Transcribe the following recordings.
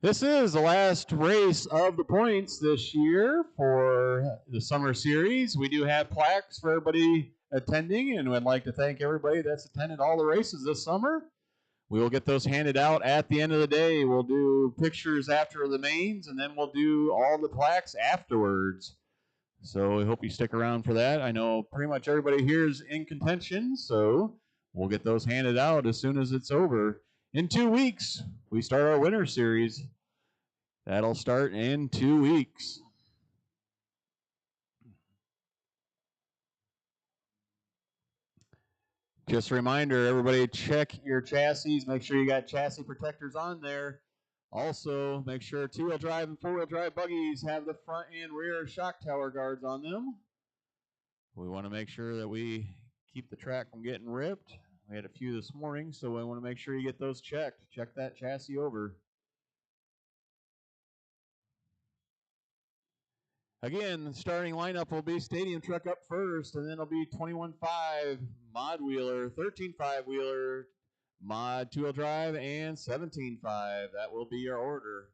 This is the last race of the points this year for the summer series. We do have plaques for everybody attending, and we'd like to thank everybody that's attended all the races this summer. We will get those handed out at the end of the day. We'll do pictures after the mains, and then we'll do all the plaques afterwards. So we hope you stick around for that. I know pretty much everybody here is in contention, so we'll get those handed out as soon as it's over. In 2 weeks, we start our winter series. That'll start in 2 weeks. Just a reminder, everybody check your chassis. Make sure you got chassis protectors on there. Also, make sure 2-wheel drive and 4-wheel drive buggies have the front and rear shock tower guards on them. We want to make sure that we keep the track from getting ripped. We had a few this morning, so we want to make sure you get those checked. Check that chassis over. Again, the starting lineup will be Stadium Truck up first, and then it'll be 21.5 Mod Wheeler, 13.5 Wheeler, Mod 2-wheel drive, and 17.5. That will be your order.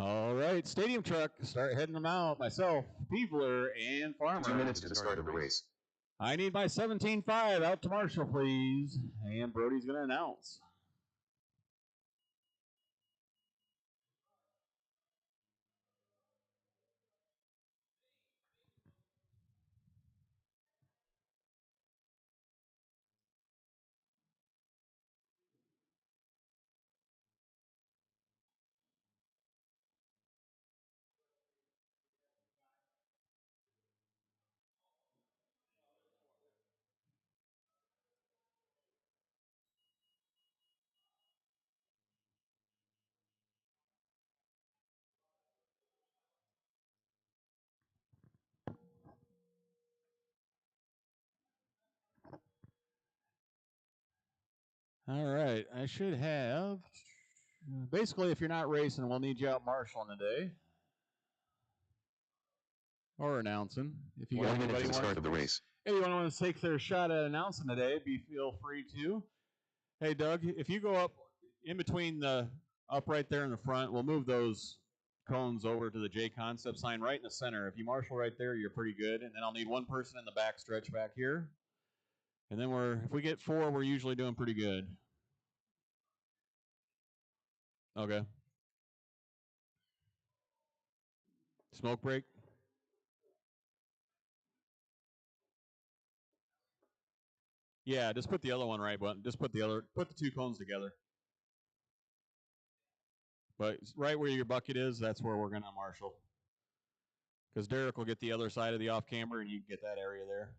All right, Stadium Truck, start heading them out. Myself, Peebler, and Farmer. 2 minutes to the start of the race. I need my 17.5 out to Marshall, please. And Brody's going to announce. All right. I should have. Basically, if you're not racing, we'll need you out marshaling today. Or announcing. If you got 1 minute anybody to the start of the race. anyone wants to take their shot at announcing today, feel free to. Hey, Doug, if you go up in between up right there in the front, we'll move those cones over to the J Concept sign right in the center. If you marshal right there, you're pretty good. And then I'll need one person in the back stretch back here. And then if we get 4, we're usually doing pretty good. Okay. Smoke break. Yeah, just put the other one right button. Just put the 2 cones together. But right where your bucket is, that's where we're going to marshal. Because Derek will get the other side of the off camber and you can get that area there.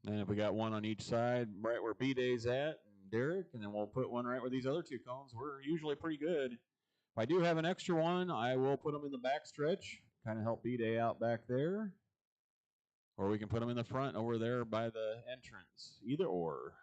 And if we got one on each side, right where B-Day's at, and Derek, and then we'll put one right where these other 2 cones, we're usually pretty good. If I do have an extra one, I will put them in the back stretch, kind of help B-Day out back there. Or we can put them in the front over there by the entrance, either or.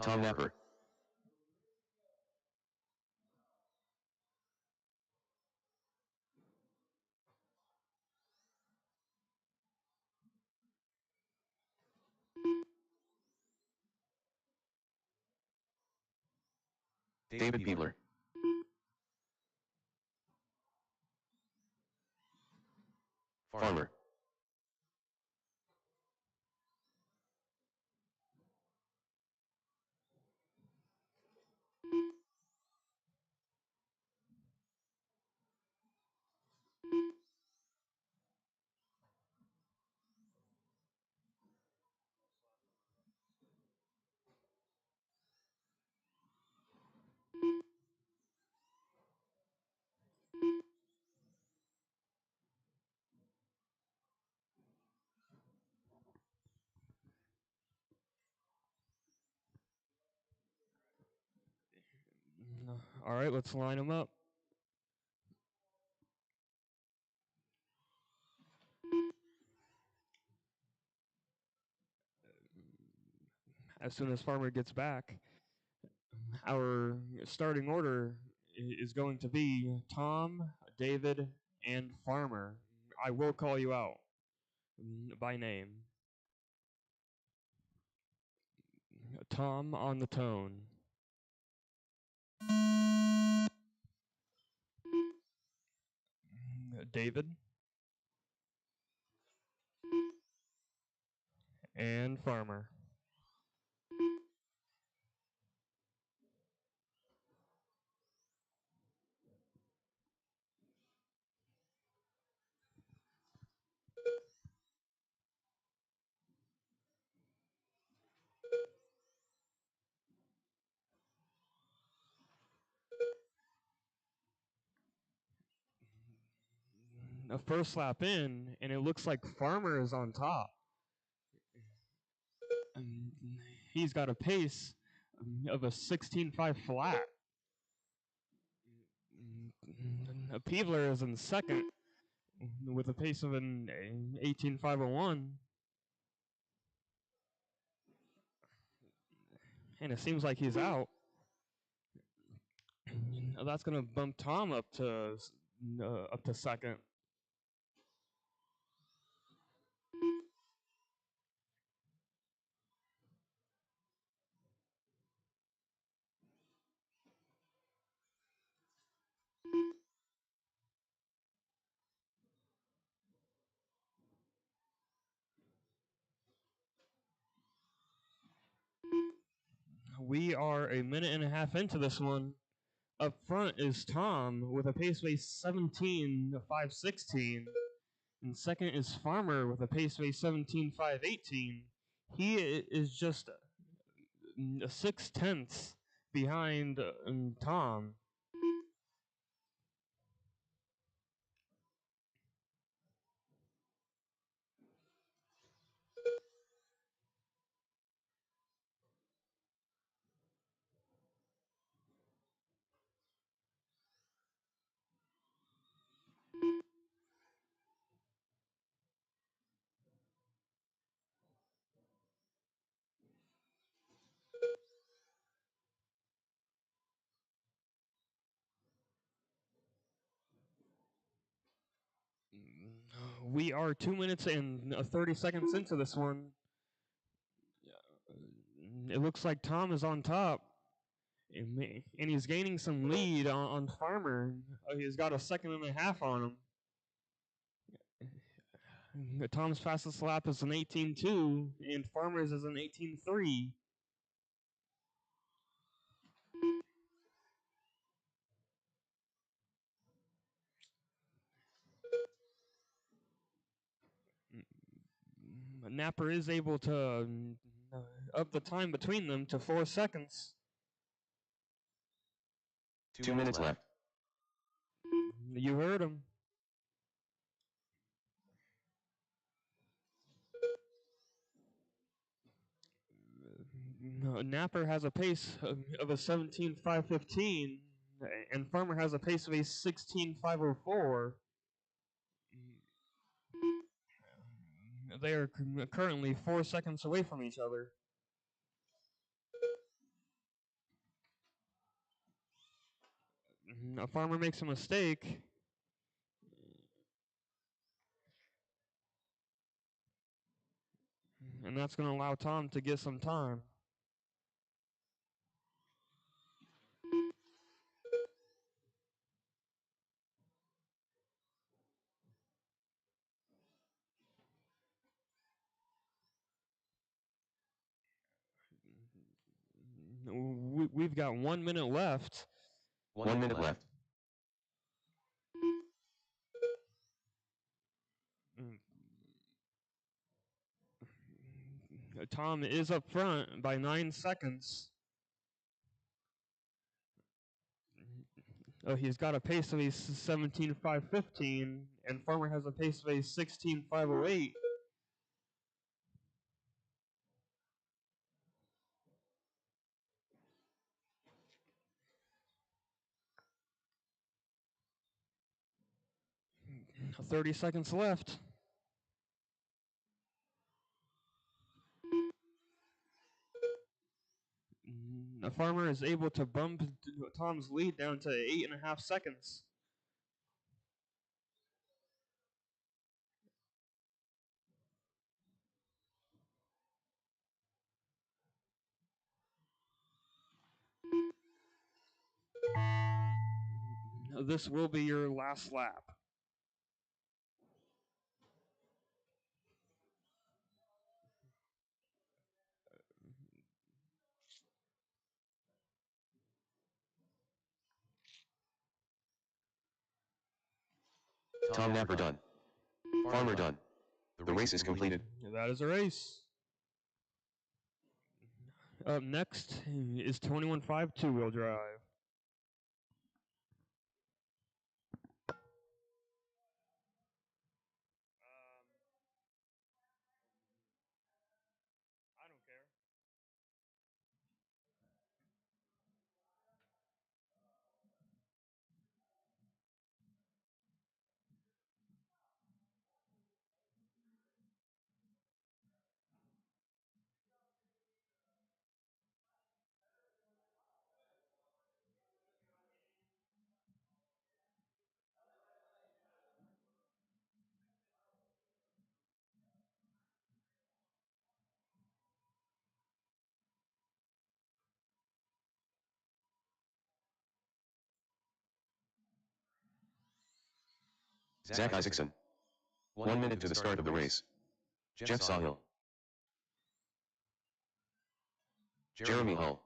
Tom Napper. David Beebler. Farmer. All right, let's line them up. As soon as Farmer gets back, our starting order is going to be Tom, David, and Farmer. I will call you out by name. Tom on the tone. David. And Farmer. a first lap in, and it looks like Farmer is on top. He's got a pace of a 16.5 flat. Peebler is in second with a pace of an 18.501. And it seems like he's out. That's going to bump Tom up to second. We are a minute and a half into this one. Up front is Tom with a pace of 17.516. And second is Farmer with a pace of 17.518. He is just 6/10 behind Tom. We are 2 minutes and 30 seconds into this one. It looks like Tom is on top. And he's gaining some lead on Farmer. He's got a second and a half on him. Tom's fastest lap is an 18.2, and Farmer's is an 18.3. Napper is able to up the time between them to 4 seconds. 2 minutes left. You heard him. Napper has a pace of a 17.515, and Farmer has a pace of a 16.504. They are currently 4 seconds away from each other. A Farmer makes a mistake. And that's going to allow Tom to get some time. We've got 1 minute left. 1 minute left. Tom is up front by 9 seconds. He's got a pace of a 17.515, and Farmer has a pace of a 16.508. Mm, 30 seconds left. A Farmer is able to bump Tom's lead down to 8.5 seconds. This will be your last lap. Tom Napper done. Farmer done. The race is completed. That is a race. Up next is 21.5 two-wheel drive. Zach Isaacson. 1 minute to the start of the race. Jeff Sahil. Jeremy Hull.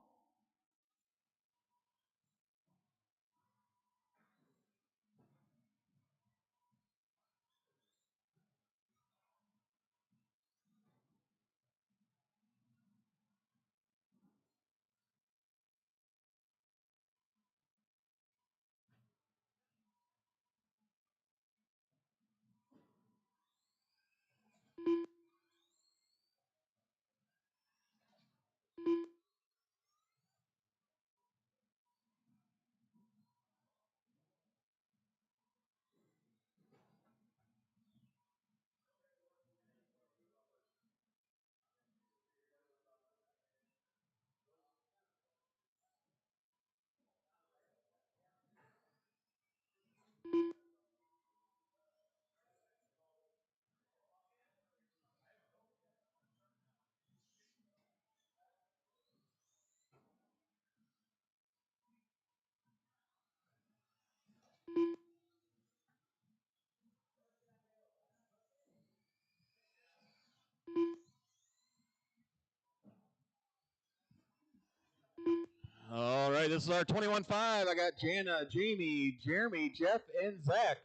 All right, this is our 21-5. I got Jana, Jamie, Jeremy, Jeff, and Zach.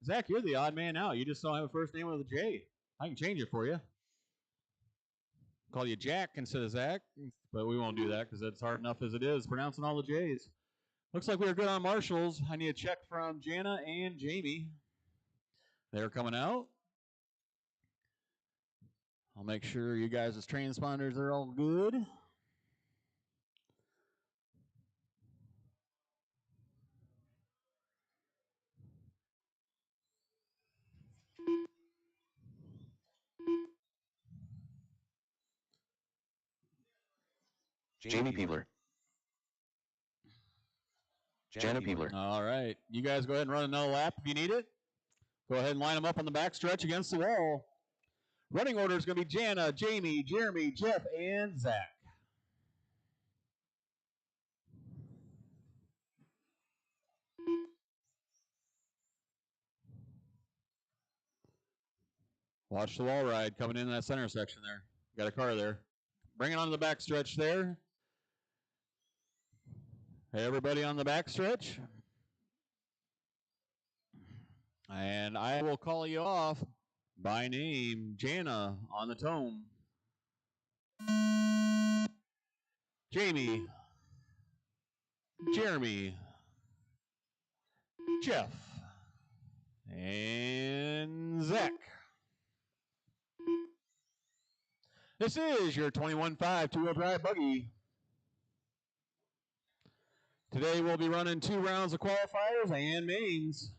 Zach, you're the odd man out. You just don't have a first name with a J. I can change it for you. Call you Jack instead of Zach, but we won't do that because that's hard enough as it is, pronouncing all the J's. Looks like we were good on marshals. I need a check from Jana and Jamie. They're coming out. I'll make sure you guys' transponders are all good. Jamie Peebler. Jana Peebler. All right. You guys go ahead and run another lap if you need it. Go ahead and line them up on the back stretch against the wall. Running order is going to be Jana, Jamie, Jeremy, Jeff, and Zach. Watch the wall ride coming in that center section there. Got a car there. Bring it on to the back stretch there. Hey, everybody on the back stretch. And I will call you off by name. Jana on the tone. Jamie. Jeremy. Jeff. And Zach. This is your 21-5 two-wheel drive buggy. Today we'll be running 2 rounds of qualifiers and mains.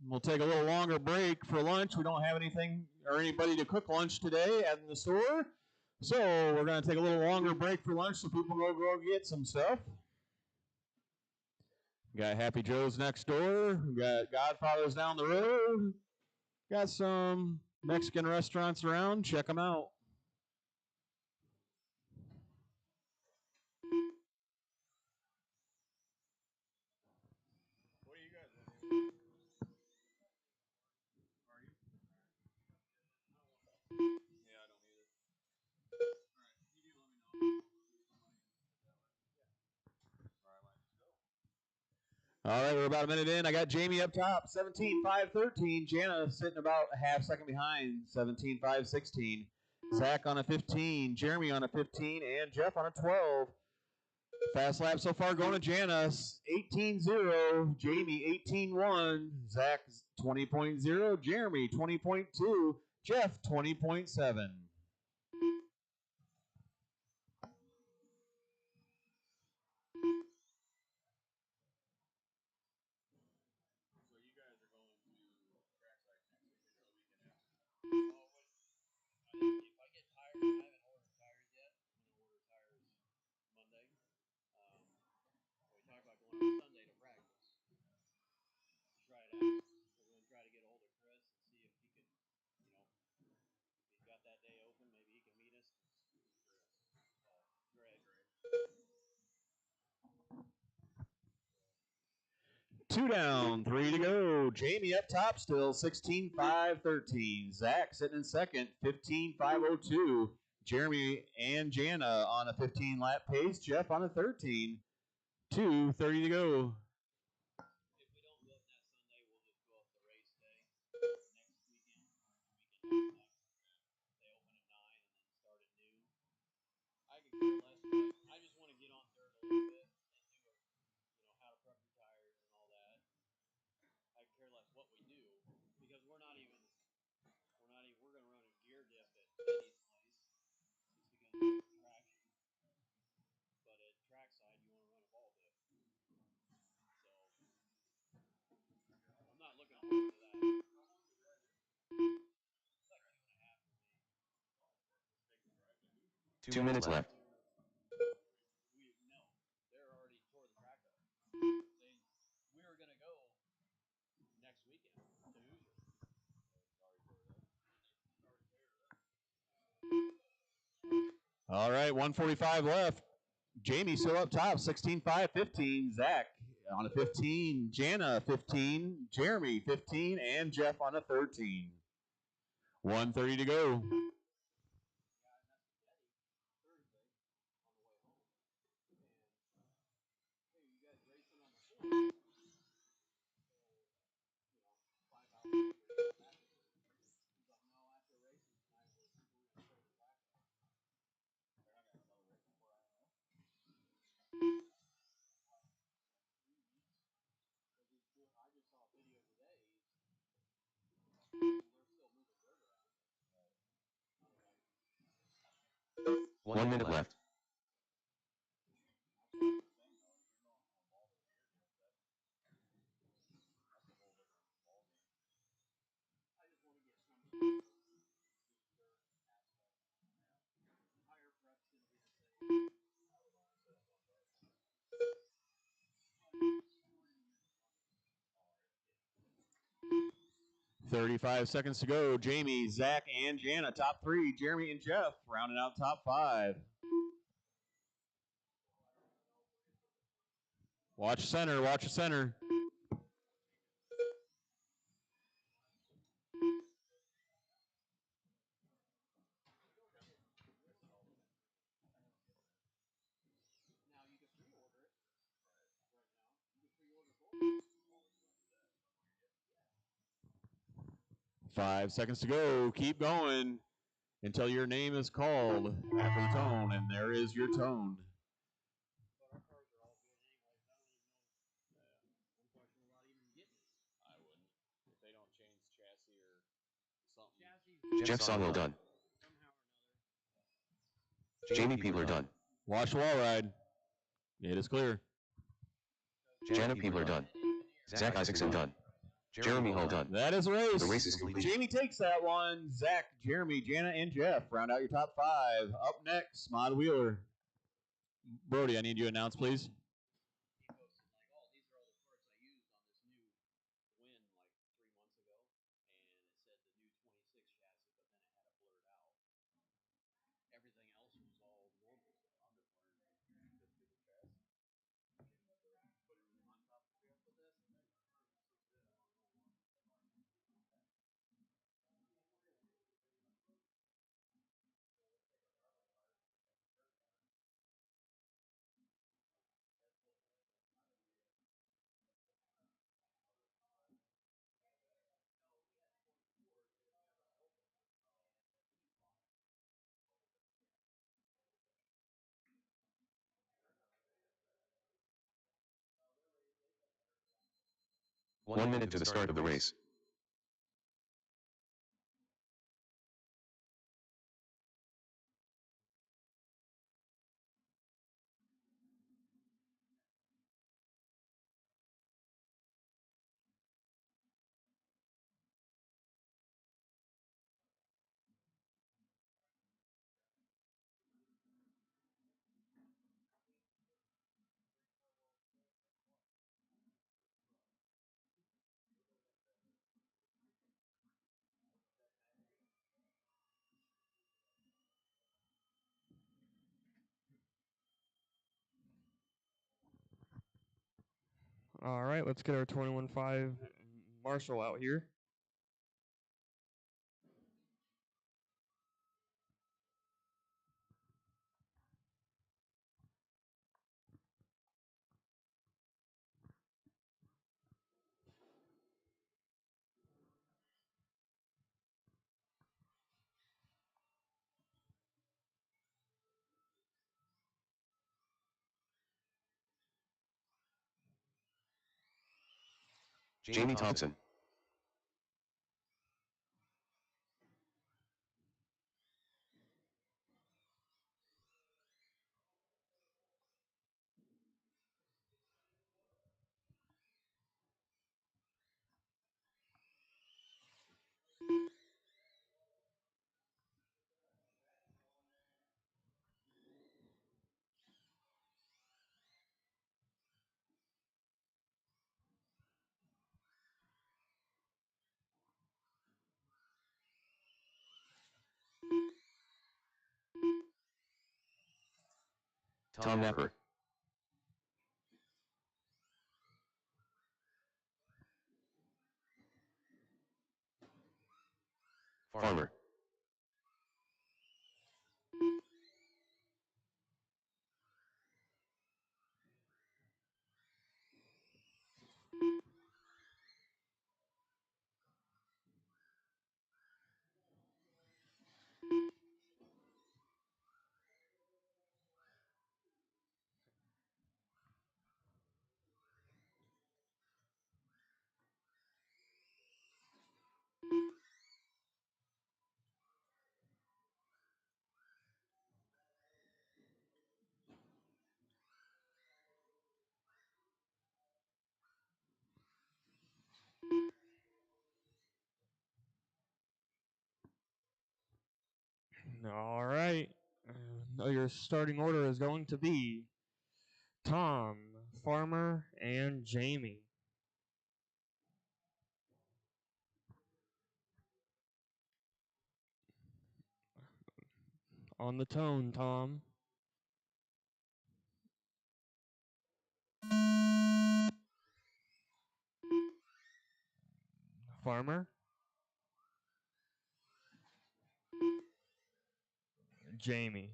We'll take a little longer break for lunch. We don't have anything or anybody to cook lunch today at the store. So we're going to take a little longer break for lunch so people go get some stuff. We got Happy Joe's next door. We got Godfather's down the road. Got some Mexican restaurants around. Check them out. All right, we're about a minute in. I got Jamie up top, 17-5-13. Jana sitting about a half second behind, 17-5-16. Zach on a 15, Jeremy on a 15, and Jeff on a 12. Fast lap so far going to Jana, 18-0, Jamie 18-1, Zach 20.0, Jeremy 20.2, Jeff 20.7. 2 down, 3 to go. Jamie up top still, 16-5-13. Zach sitting in second, 15-5-02. Jeremy and Jana on a 15-lap pace. Jeff on a 13. 2:30 to go. Two minutes left. All right, 1:45 left. Jamie still up top, 16-5-15. Zach on a 15. Jana 15. Jeremy 15. And Jeff on a 13. 1:30 to go. One minute left. $35 seconds to go. Jamie, Zach, and Jana, top three. Jeremy and Jeff rounding out top five. Watch center, watch the center. Five seconds to go. Keep going until your name is called after the tone, and there is your tone. Jeff Songwell done. Jamie Peebler done. Watch the wall ride. It is clear. Jana Peebler done. Zach Isaacson done. Jeremy Hall done. That is a race. The race is complete. Jamie takes that one. Zach, Jeremy, Jana, and Jeff round out your top five. Up next, Mod Wheeler. Brody, I need you to announce, please. One minute to the start of the race. All right, let's get our 21-5 Marshall out here. Jamie Thompson. Tom Napper. Farmer. All right. Your starting order is going to be Tom, Farmer, and Jamie. On the tone, Tom. Farmer. Jamie.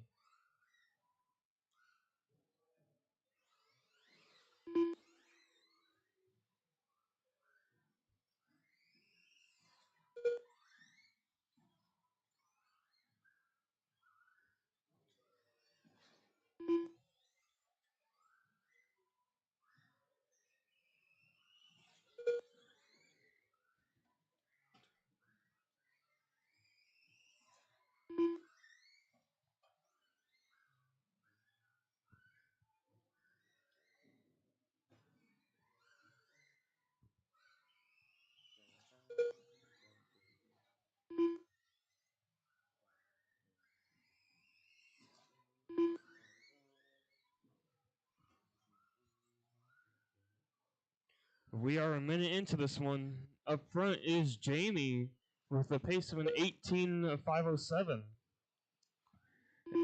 We are a minute into this one. Up front is Jamie with a pace of an 18.507.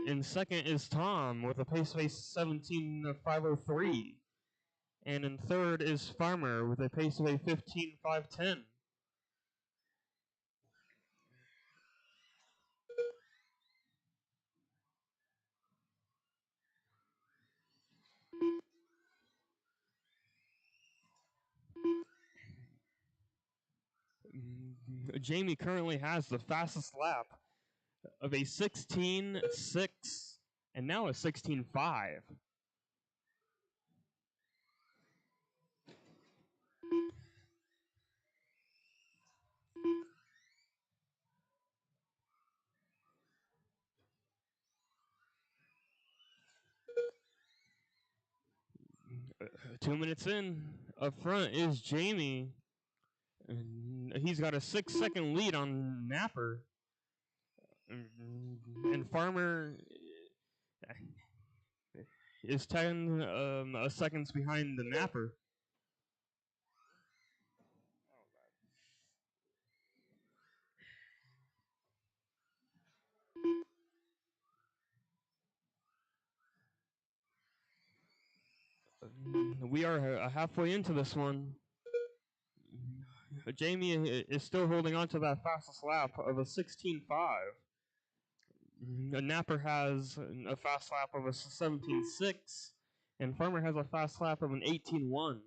In second is Tom with a pace of a 17.503. And in third is Farmer with a pace of a 15.510. Jamie currently has the fastest lap of a 16.6 and now a 16.5. Uh, 2 minutes in, up front is Jamie. He's got a 6-second lead on Napper. And Farmer is 10 seconds behind the Napper. We are halfway into this one. Jamie is still holding on to that fastest lap of a 16.5. Napper has a fast lap of a 17.6, and Farmer has a fast lap of an 18.1.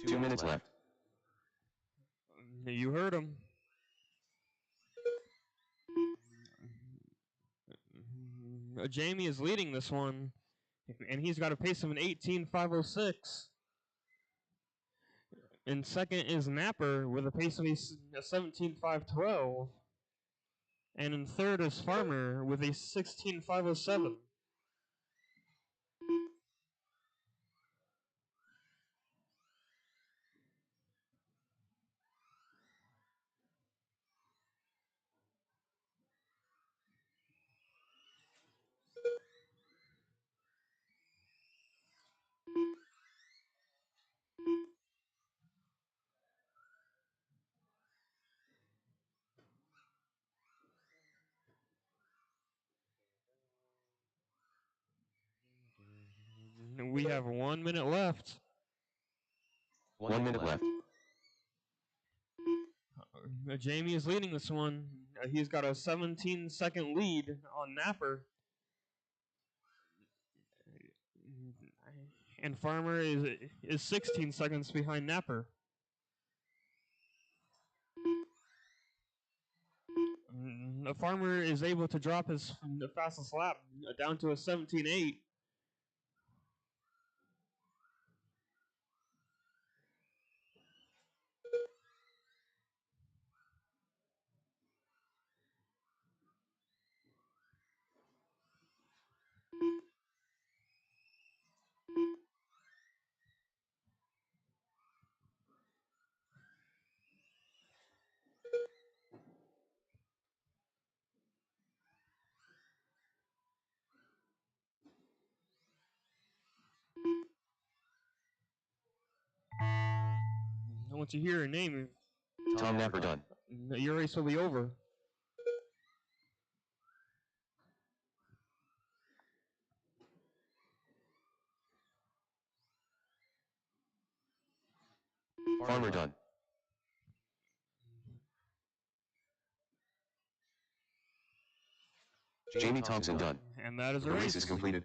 Two minutes left. You heard him. Jamie is leading this one, and he's got a pace of an 18.506. And second is Napper with a pace of a 17.512. And in third is Farmer with a 16.507. We have 1 minute left. 1 minute left. Jamie is leading this one. He's got a 17-second lead on Napper. And Farmer is 16 seconds behind Napper. The Farmer is able to drop his fastest lap down to a 17.8. Once you hear your name, Tom Napper done. your race will be over. Farmer done. Jamie Thompson done. And that is The a race is completed.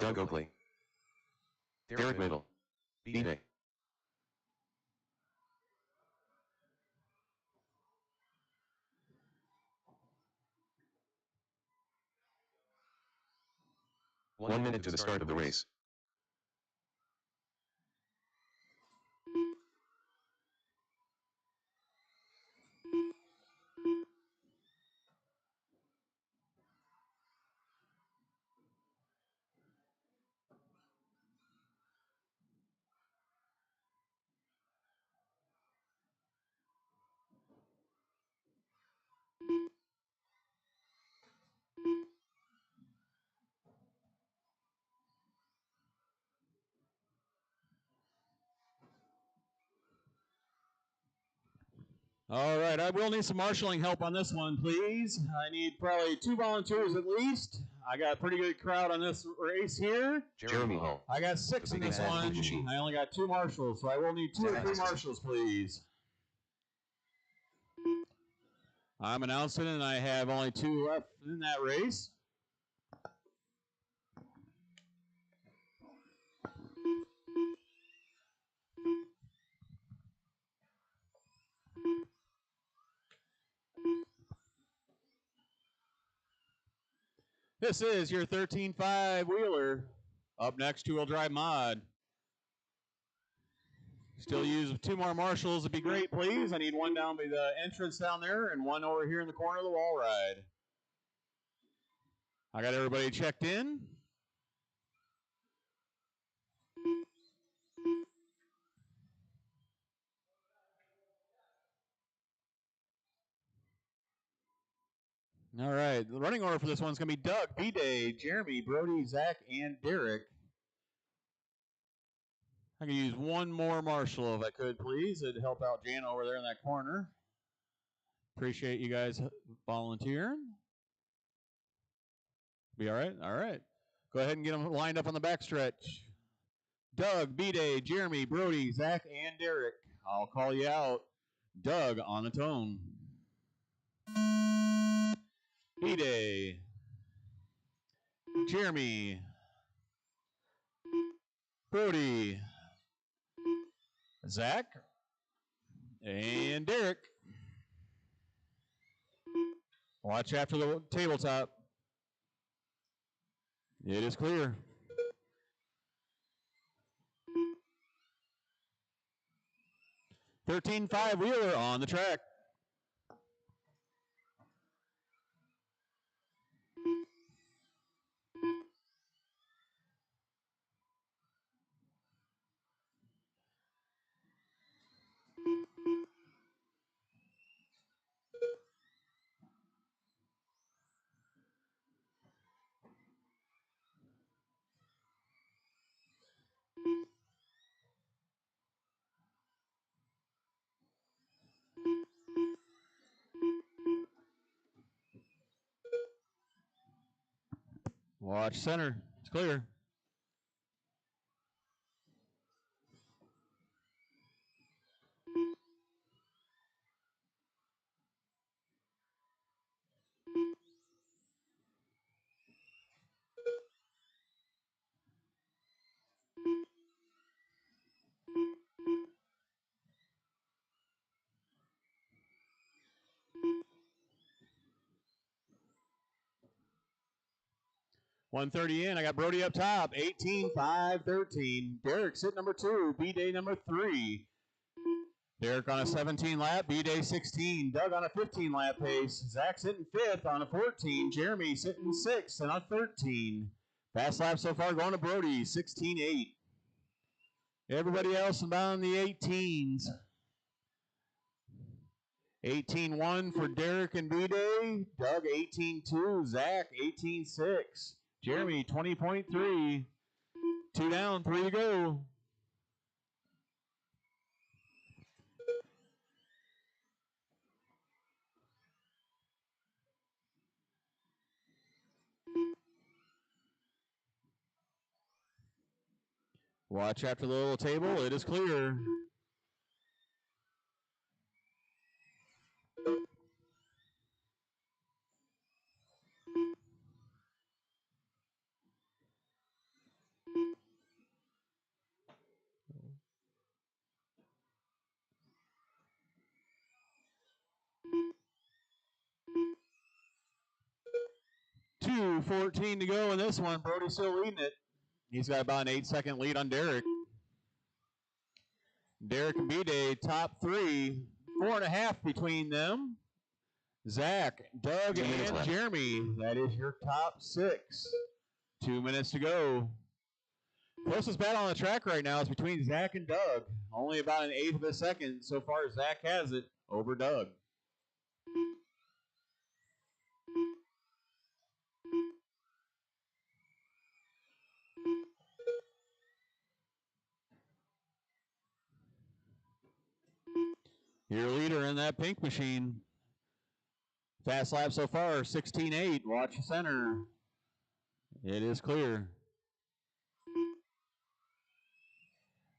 Doug Oakley. Derek Middle. B-Day. One minute to the start of the race. All right, I will need some marshaling help on this one, please. I need probably 2 volunteers at least. I got a pretty good crowd on this race here. Jeremy Hall. I got 6 in this one. I only got 2 marshals, so I will need 2 or 3 marshals, please. I'm announcing, and I have only 2 left in that race. This is your 13.5 wheeler. Up next, two-wheel drive mod. Still use 2 more marshals would be great, please. I need one down by the entrance down there and one over here in the corner of the wall ride. I got everybody checked in. All right, the running order for this one's going to be Doug, B-Day, Jeremy, Brody, Zach, and Derek. I can use one more marshal if I could, please. It'd help out Jan over there in that corner. Appreciate you guys volunteering. Be all right? All right. Go ahead and get them lined up on the backstretch. Doug, B-Day, Jeremy, Brody, Zach, and Derek. I'll call you out. Doug on the tone. B-Day, Jeremy, Brody, Zach, and Derek. Watch after the tabletop. It is clear. $13.5 wheeler on the track. Watch center. It's clear. $130 in. I got Brody up top. 18-5-13. Derek sitting number 2. B-Day number 3. Derek on a 17 lap. B-Day 16. Doug on a 15 lap pace. Zach sitting 5th on a 14. Jeremy sitting 6th on a 13. Fast lap so far going to Brody. 16-8. Everybody else about in the 18s. 18-1 for Derek and B-Day. Doug 18-2. Zach 18-6. Jeremy 20.3. 2 down, 3 to go. Watch after the little table. It is clear. $2:14 to go in this one. Brody's still leading it. He's got about an 8-second lead on Derek. Derek and B-Day top 3. 4.5 between them. Zach, Doug, and Jeremy. That is your top 6. 2 minutes to go. Closest battle on the track right now is between Zach and Doug. Only about an 1/8 of a second. So far, Zach has it over Doug. Your leader in that pink machine. Fast lap so far, 16.8. Watch the center. It is clear.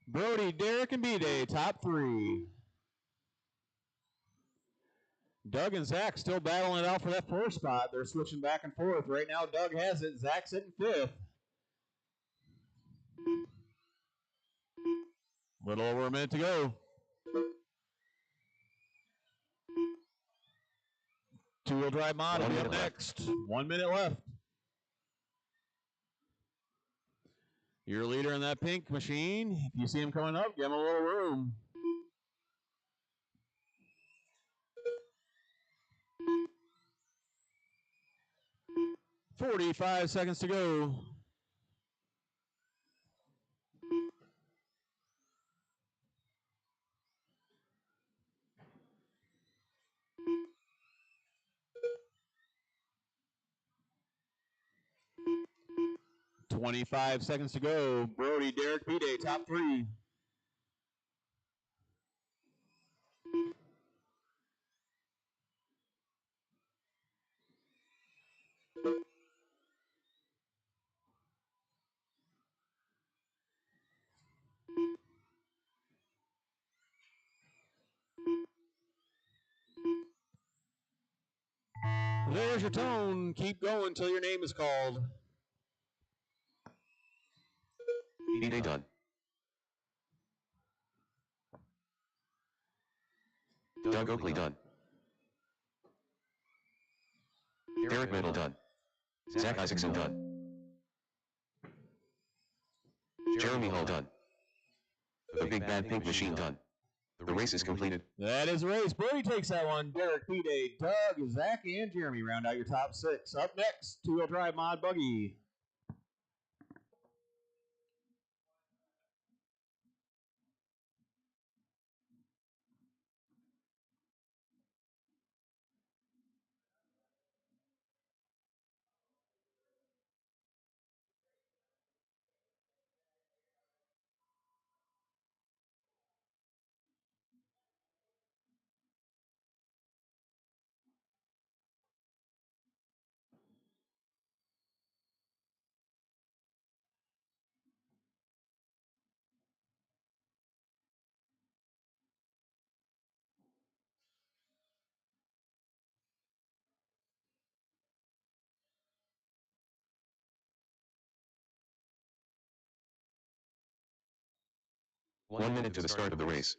Brody, Derek, and B-Day, top 3. Doug and Zach still battling it out for that 4 spot. They're switching back and forth. Right now, Doug has it. Zach's sitting 5th. Little over a minute to go. 2-wheel drive mod will be up next. 1 minute left. Your leader in that pink machine. If you see him coming up, give him a little room. "45 seconds to go. "25 seconds to go. Brody, Derek, B-Day, top three. There's your tone. Keep going till your name is called. B-Day done. Doug Oakley done. Derek Middle done. Zach Isaacson done. Jeremy Hall done. The Big Bad Pink Machine done. The race is completed. That is the race. Brody takes that one. Derek, B-Day, Doug, Zach, and Jeremy round out your top six. Up next, two-wheel drive mod buggy. One minute to the start of the race.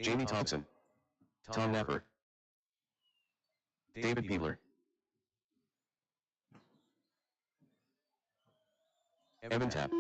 Jamie Thompson. Tom Napper. David Peebler. Evan Tapp.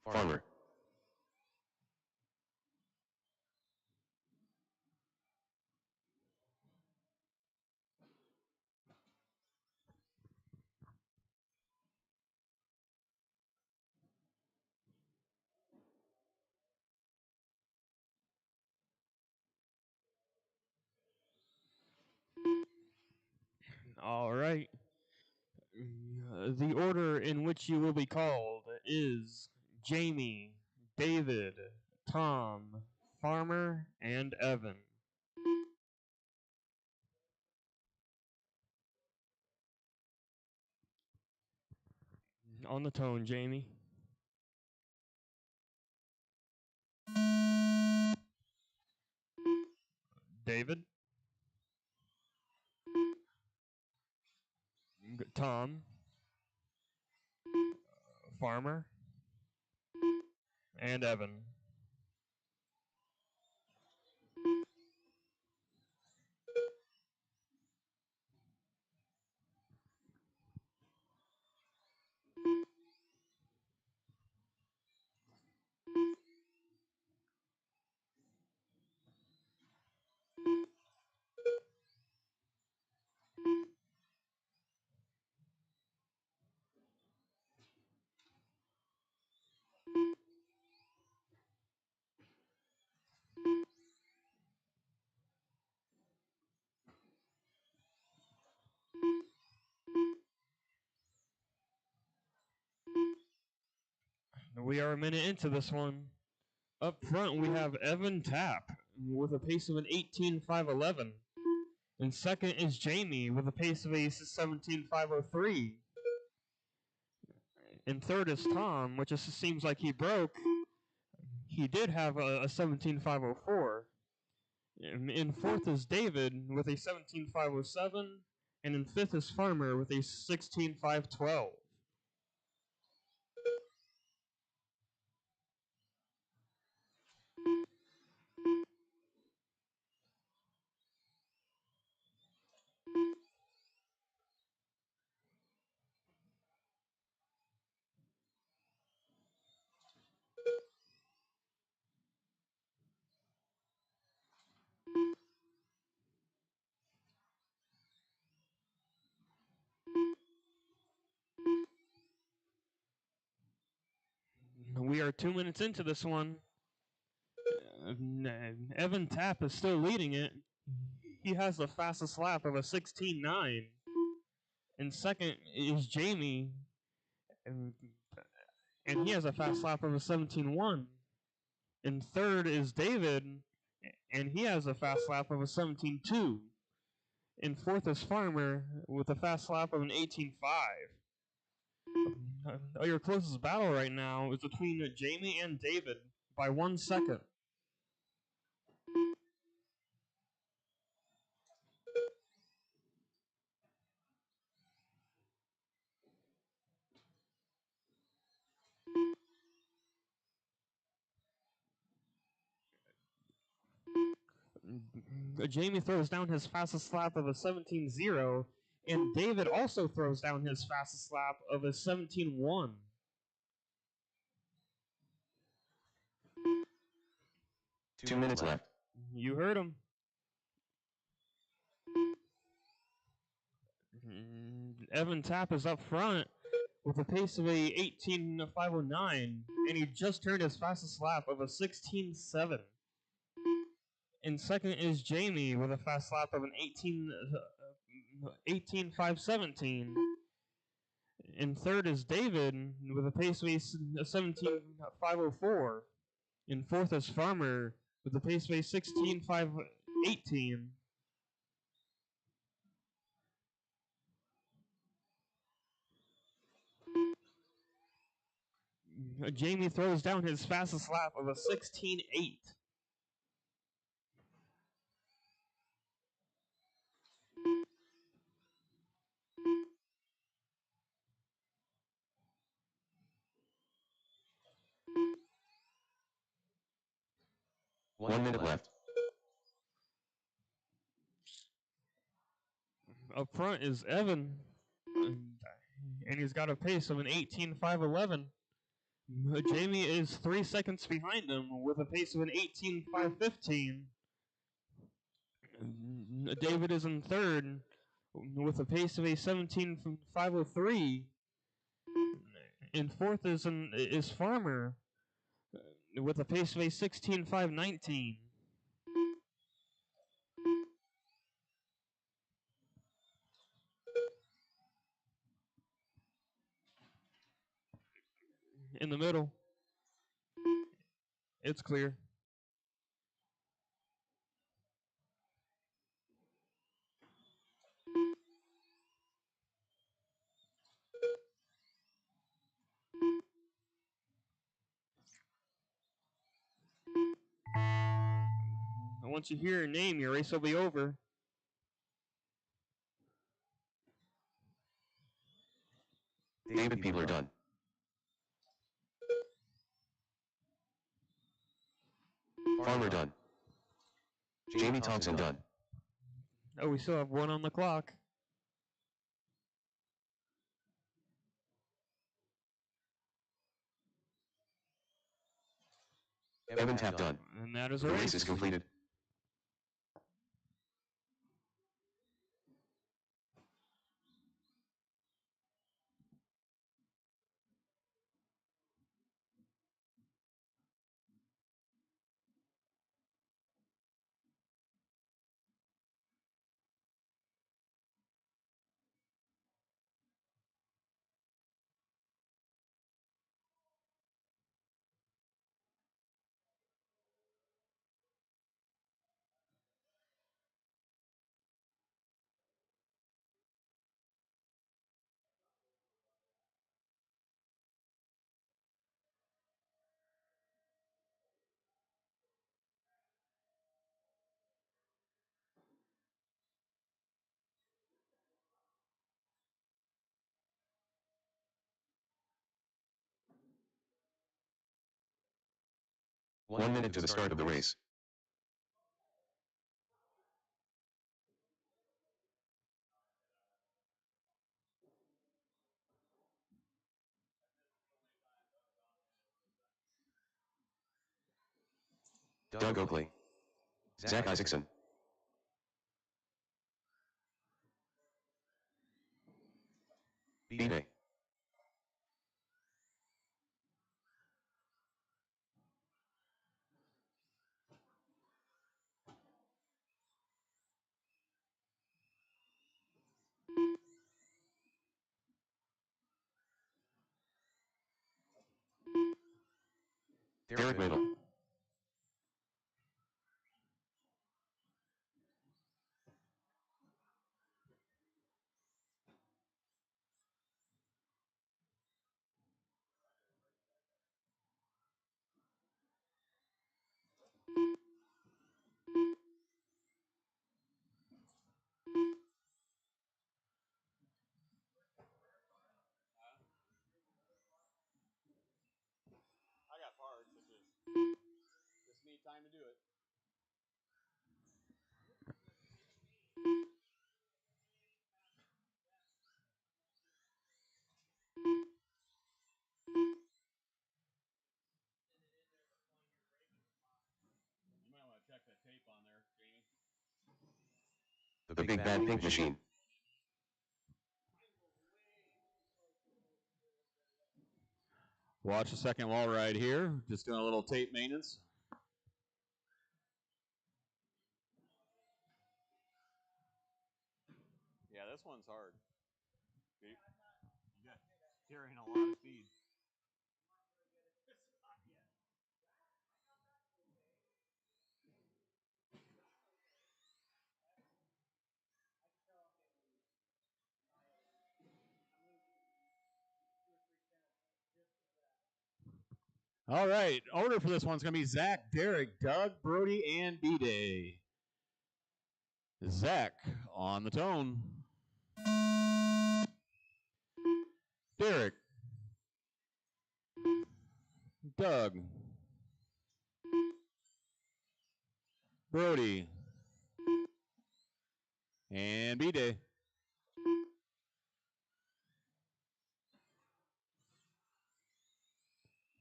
Farmer. All right. The order in which you will be called is Jamie, David, Tom, Farmer, and Evan. On the tone, Jamie. David. Tom. Farmer. And Evan. We are a minute into this one. Up front, we have Evan Tapp with a pace of an 18.511. And second is Jamie with a pace of a 17.503. And third is Tom, which just seems like he broke. He did have a 17.504. In fourth is David with a 17.507. And in fifth is Farmer with a 16.512. We are 2 minutes into this one. Evan Tapp is still leading it. He has the fastest lap of a 16.9. And second is Jamie. And he has a fast lap of a 17.1. And third is David. And he has a fast lap of a 17.2. And fourth is Farmer with a fast lap of an 18.5. Your closest battle right now is between Jamie and David by 1 second. Jamie throws down his fastest lap of a 17.0, and David also throws down his fastest lap of a 17.1. Two minutes left. You heard him. Evan Tapp is up front with a pace of a 18.509, and he just turned his fastest lap of a 16.7. And second is Jamie with a fast lap of an 18.517. And third is David with a pace of a 17.504. And fourth is Farmer with a pace of a 16.518. Jamie throws down his fastest lap of a 16.8. One minute left. Up front is Evan, and he's got a pace of an 18.511. Jamie is 3 seconds behind him with a pace of an 18.515. David is in third with a pace of a 17.503. And fourth is Farmer with a pace of a 16.519. In the middle, it's clear. Once you hear your name, your race will be over. David Peebler done. Farmer done. Jamie Thompson done. Oh, we still have one on the clock. Evan Tapp done. And that is The a race is completed. 1 minute to the start of the race. Doug Oakley. Zach Isaacson. B-Day. Derek Middle. I got parts. Just need time to do it. You might want to check that tape on there, Jamie. The Big Bad Pink Machine. Watch the second wall right here. Just doing a little tape maintenance. Yeah, this one's hard. You got carrying a lot of speed. All right, order for this one's going to be Zach, Derek, Doug, Brody, and B-Day. Zach on the tone. Derek. Doug. Brody. And B-Day.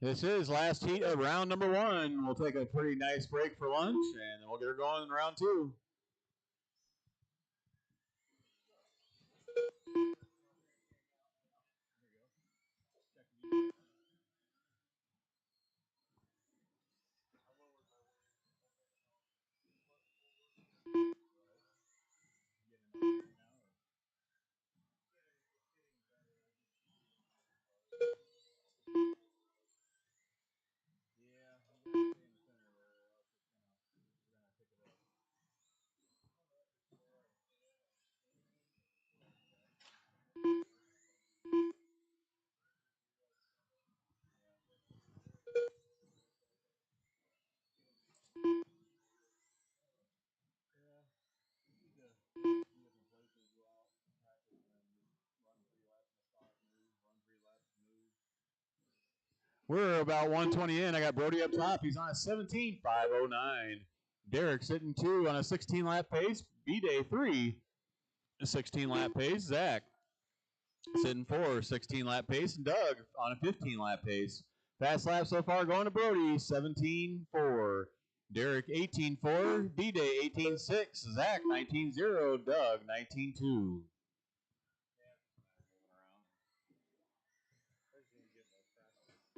This is last heat of round number 1. We'll take a pretty nice break for lunch, and then we'll get her going in round 2. We're about 120 in. I got Brody up top. He's on a 17.509. Derek sitting 2 on a 16-lap pace. B-Day 3, a 16-lap pace. Zach sitting 4, 16-lap pace. And Doug on a 15-lap pace. Fast lap so far going to Brody, 17.4. Derek 18.4. B-Day 18.6. Zach 19.0. Doug 19.2.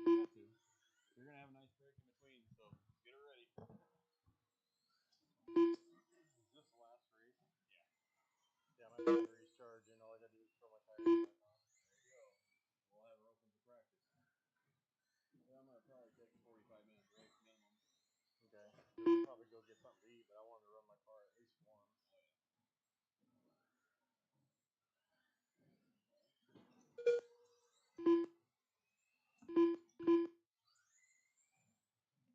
You're going to have a nice break in between, so get her ready. Is this the last race? Yeah. Yeah, my battery's charging. All I got to do is throw my tires back on. There you go. We'll have her open for practice. Yeah, I'm going to probably take a 45-minute break minimum. Okay. We'll probably go get something to eat, but I wanted to run my car at least once.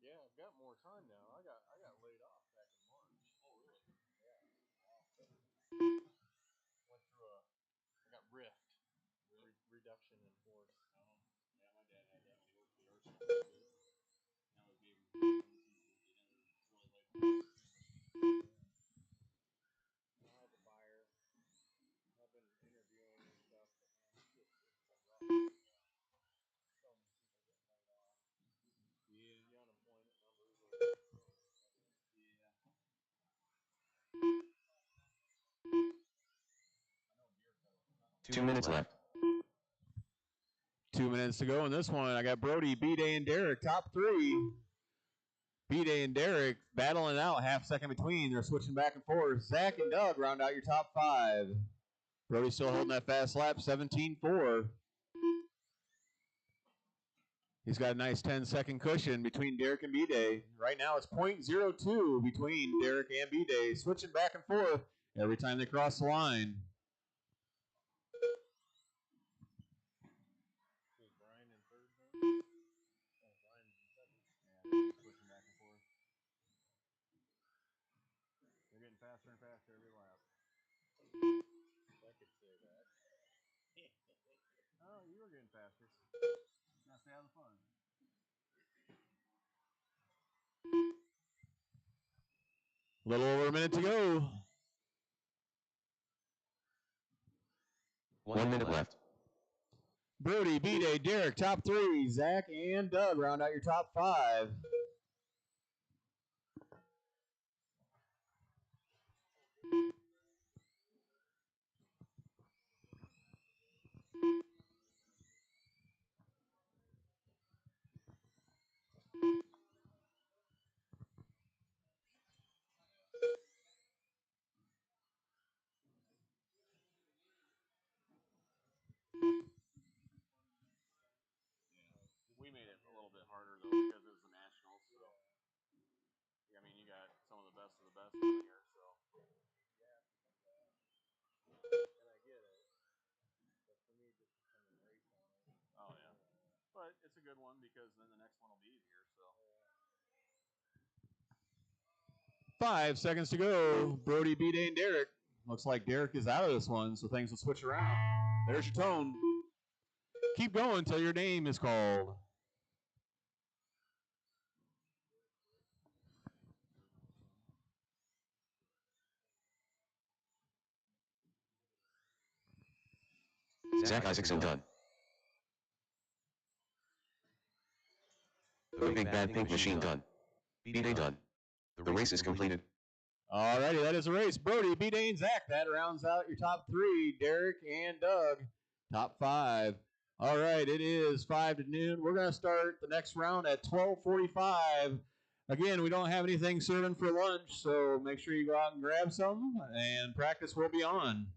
Yeah, I've got more time now. I got laid off back in March. Oh, really? Yeah. Went through I got rift. Really? Reduction in force. Oh, yeah, my dad had that when he worked for the arts. That was gave him 2 minutes left. 2 minutes to go in this one. I got Brody, B-Day, and Derek, top three. B-Day and Derek battling it out, half second between. They're switching back and forth. Zach and Doug round out your top five. Brody still holding that fast lap, 17-4. He's got a nice 10-second cushion between Derek and B-Day. Right now it's 0.02 between Derek and B-Day, switching back and forth every time they cross the line. Faster and faster every lap. I could say that. Oh, you were getting faster. Now stay out of the fun. A little over a minute to go. 1 minute left. Brody, B-Day, Derek, top three. Zach and Doug round out your top five. We made it a little bit harder though because it was the Nationals. So, I mean, you got some of the best on here. So, and I get it, but for me, just to come and race on it. Oh yeah, but it's a good one because then the next one will be easier. So, 5 seconds to go. Brody, B-Day, and Derek. Looks like Derek is out of this one, so things will switch around. There's your tone. Keep going until your name is called. Zach Isaacson done. The Big Bad Pink Machine done. B-Day done. The race is completed. Alrighty, that is a race. Brody, B-Day, and Zach. That rounds out your top three. Derek and Doug, top five. All right, it is 5 to noon. We're going to start the next round at 12:45. Again, we don't have anything serving for lunch, so make sure you go out and grab some, and practice will be on.